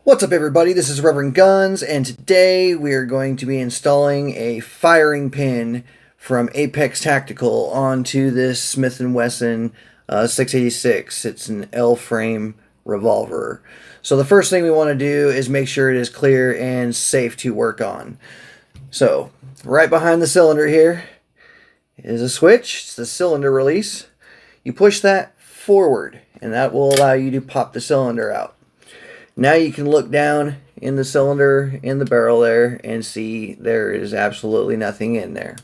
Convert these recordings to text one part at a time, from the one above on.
What's up, everybody? This is Reverend Guns, and today we are going to be installing a firing pin from Apex Tactical onto this Smith and Wesson 686. It's an L-frame revolver. So the first thing we want to do is make sure it is clear and safe to work on. So right behind the cylinder here is a switch. It's the cylinder release. You push that forward, and that will allow you to pop the cylinder out. Now you can look down in the cylinder, in the barrel there, and see there is absolutely nothing in there.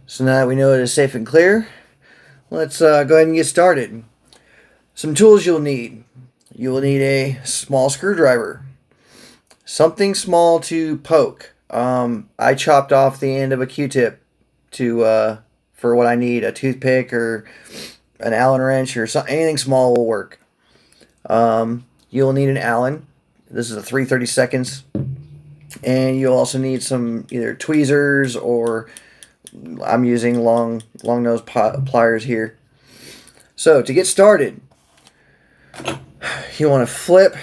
So now that we know it is safe and clear, let's go ahead and get started. Some tools you'll need. You will need a small screwdriver. Something small to poke. I chopped off the end of a Q-tip for what I need. A toothpick or an Allen wrench or something. Anything small will work. You'll need an Allen. This is a 3/32, and you'll also need some either tweezers or I'm using long nose pliers here. So to get started, you want to flip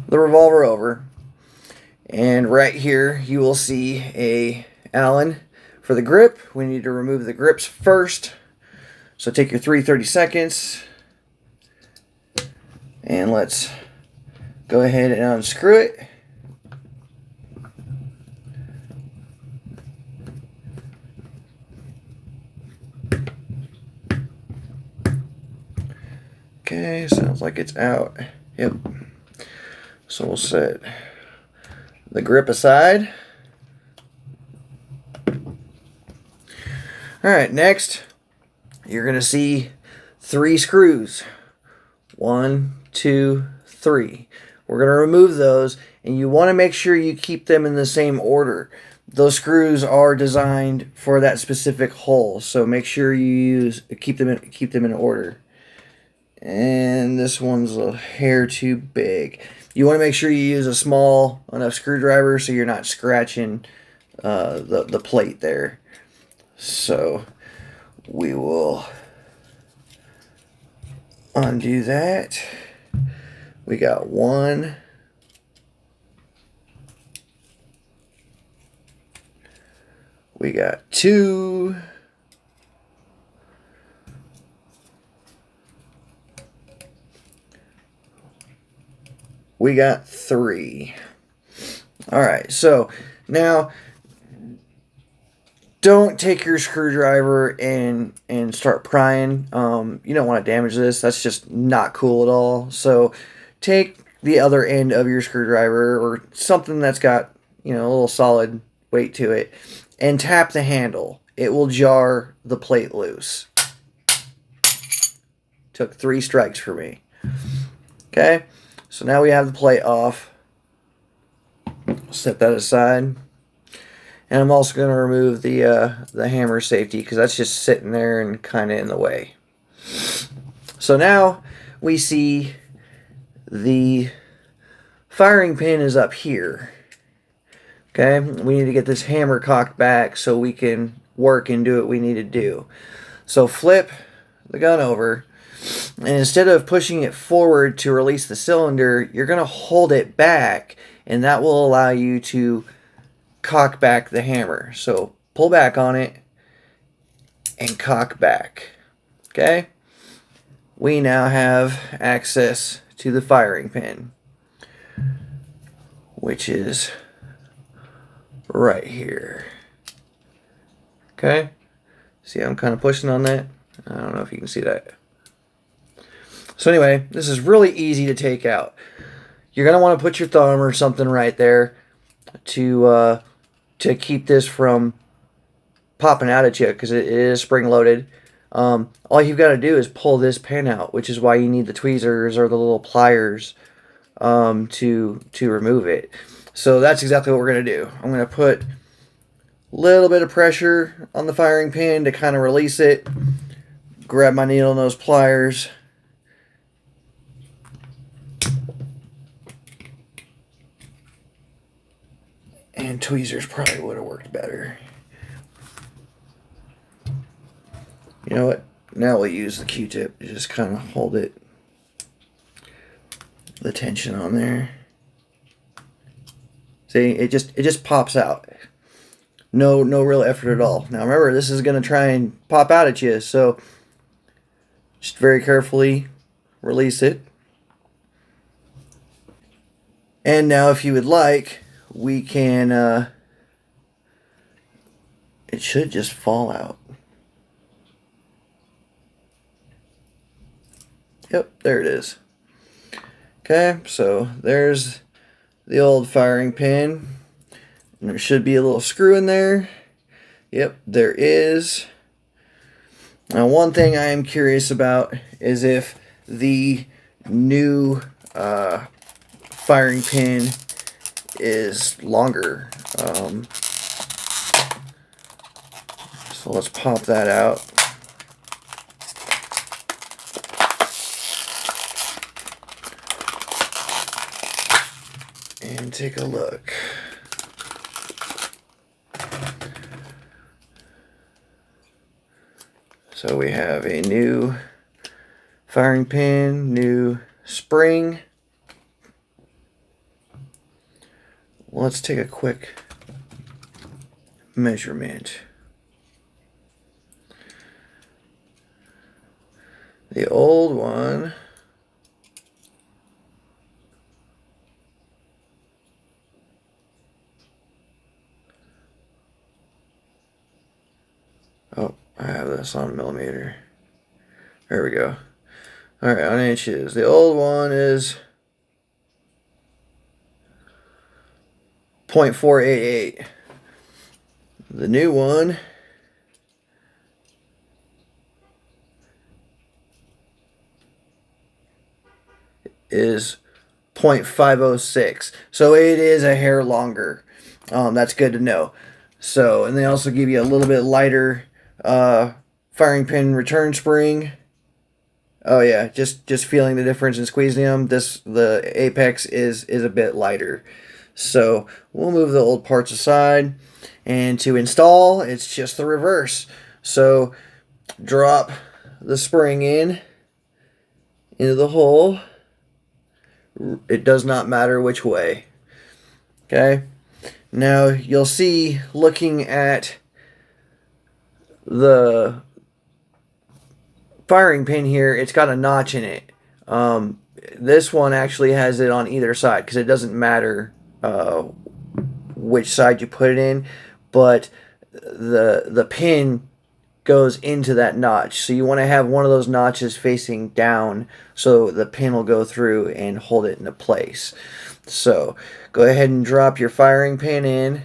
the revolver over, and right here you will see a Allen for the grip. We need to remove the grips first. So take your 3/32. And let's go ahead and unscrew it. Okay, sounds like it's out. Yep. So we'll set the grip aside. Alright, next you're going to see 3 screws. 1, 2, 3. We're going to remove those, and you want to make sure you keep them in the same order. Those screws are designed for that specific hole, so make sure you keep them in order. And this one's a hair too big. You want to make sure you use a small enough screwdriver so you're not scratching the plate there. So we will undo that. We got 1. We got 2. We got 3. Alright, so now don't take your screwdriver and start prying. You don't want to damage this. That's just not cool at all. So take the other end of your screwdriver or something that's got, a little solid weight to it, and tap the handle. It will jar the plate loose. Took 3 strikes for me. Okay, so now we have the plate off. Set that aside. And I'm also going to remove the hammer safety because that's just sitting there and kind of in the way. So now we see the firing pin is up here. Okay, we need to get this hammer cocked back so we can work and do what we need to do. So flip the gun over, and instead of pushing it forward to release the cylinder, you're going to hold it back, and that will allow you to cock back the hammer. So pull back on it and cock back. Okay? We now have access to the firing pin, which is right here. Okay? See, I'm kind of pushing on that. I don't know if you can see that. So anyway, this is really easy to take out. You're going to want to put your thumb or something right there to keep this from popping out at you, because it is spring loaded. All you've got to do is pull this pin out, which is why you need the tweezers or the little pliers to remove it. So that's exactly what we're going to do. I'm going to put a little bit of pressure on the firing pin to kind of release it. Grab my needle nose pliers. And tweezers probably would have worked better. You know what? Now we'll use the Q-tip to just kind of hold it the tension on there. See, it just pops out. No real effort at all. Now remember, this is going to try and pop out at you, so just very carefully release it. And now if you would like, we can, it should just fall out. Yep, there it is. Okay, so there's the old firing pin. And there should be a little screw in there. Yep, there is. Now, one thing I am curious about is if the new firing pin is longer. So let's pop that out. And take a look. So we have a new firing pin, new spring. Let's take a quick measurement. The old one I have this on millimeter. There we go. Alright, on inches. The old one is 0.488. The new one is 0.506. So it is a hair longer. That's good to know. So, and they also give you a little bit lighter firing pin return spring. Oh yeah, just feeling the difference in squeezing them. The apex is a bit lighter. So we'll move the old parts aside, and to install, it's just the reverse. So drop the spring into the hole. It does not matter which way. Okay. Now you'll see, looking at the firing pin here, it's got a notch in it. This one actually has it on either side because it doesn't matter which side you put it in, but the pin goes into that notch. So you want to have one of those notches facing down so the pin will go through and hold it into place. So go ahead and drop your firing pin in.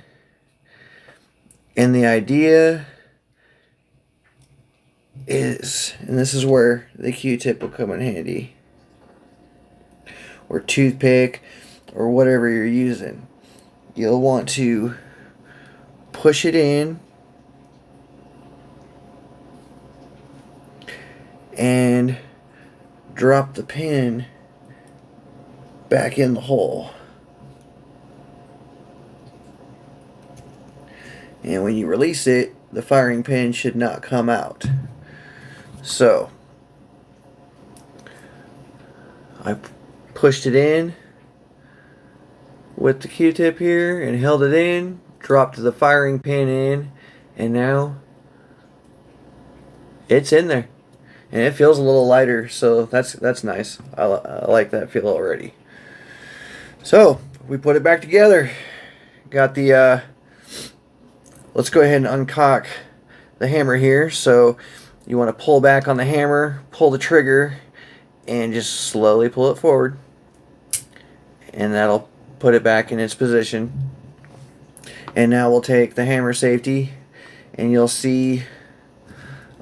And the idea is, and this is where the Q-tip will come in handy, or toothpick, or whatever you're using. You'll want to push it in and drop the pin back in the hole. And when you release it, the firing pin should not come out. So I pushed it in with the Q-tip here and held it in, dropped the firing pin in, and now it's in there. And it feels a little lighter, so that's nice. I like that feel already. So we put it back together. Got the let's go ahead and uncock the hammer here. So you want to pull back on the hammer, pull the trigger, and just slowly pull it forward. And that'll put it back in its position. And now we'll take the hammer safety, and you'll see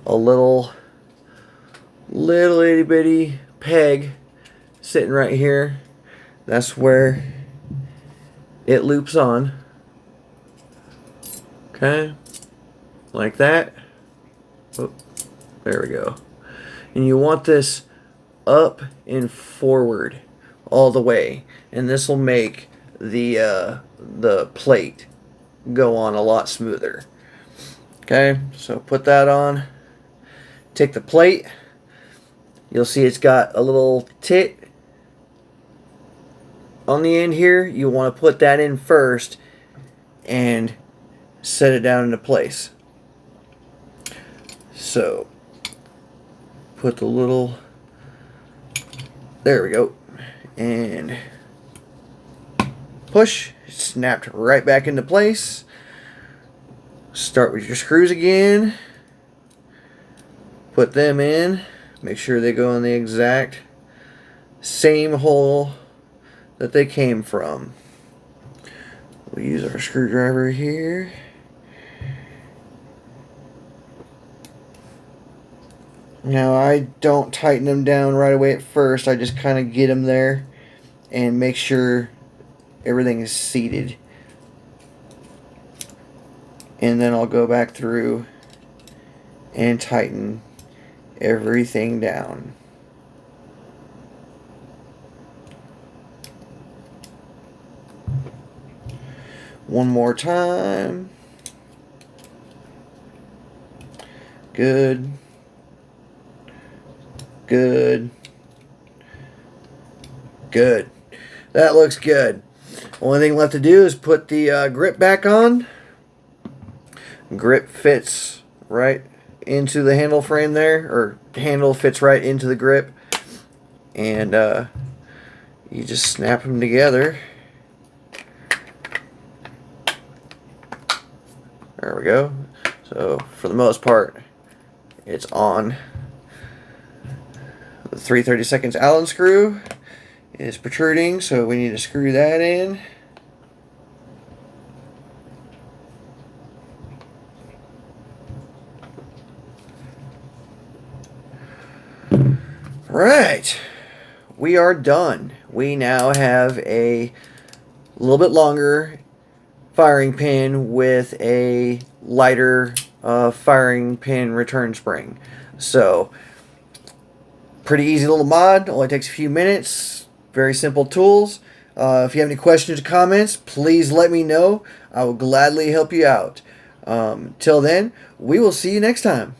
a little itty bitty peg sitting right here. That's where it loops on. Okay, like that. Oh, there we go. And you want this up and forward all the way, and this will make the plate go on a lot smoother. Okay, so put that on. Take the plate. You'll see it's got a little tit on the end here, you want to put that in first and set it down into place. So put the little, there we go, and push, snapped right back into place. Start with your screws again, put them in, make sure they go in the exact same hole that they came from. We'll use our screwdriver here. Now I don't tighten them down right away at first. I just kind of get them there and make sure everything is seated. And then I'll go back through and tighten everything down. One more time. Good. Good. Good. That looks good. Only thing left to do is put the grip back on. Grip fits right into the handle frame there, or handle fits right into the grip. And you just snap them together. There we go. So for the most part, it's on. The 3/32 Allen screw is protruding, so we need to screw that in. Right, we are done. We now have a little bit longer firing pin with a lighter firing pin return spring. So pretty easy little mod, only takes a few minutes, very simple tools. If you have any questions or comments, please let me know. I will gladly help you out. Till then, we will see you next time.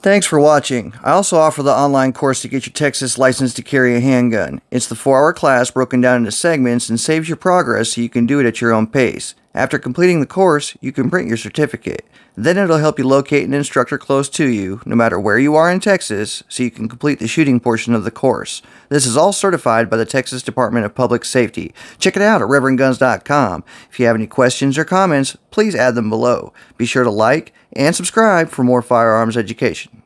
Thanks for watching. I also offer the online course to get your Texas license to carry a handgun. It's the 4-hour class broken down into segments and saves you progress so you can do it at your own pace. After completing the course, you can print your certificate. Then it'll help you locate an instructor close to you, no matter where you are in Texas, so you can complete the shooting portion of the course. This is all certified by the Texas Department of Public Safety. Check it out at reverendguns.com. If you have any questions or comments, please add them below. Be sure to like and subscribe for more firearms education.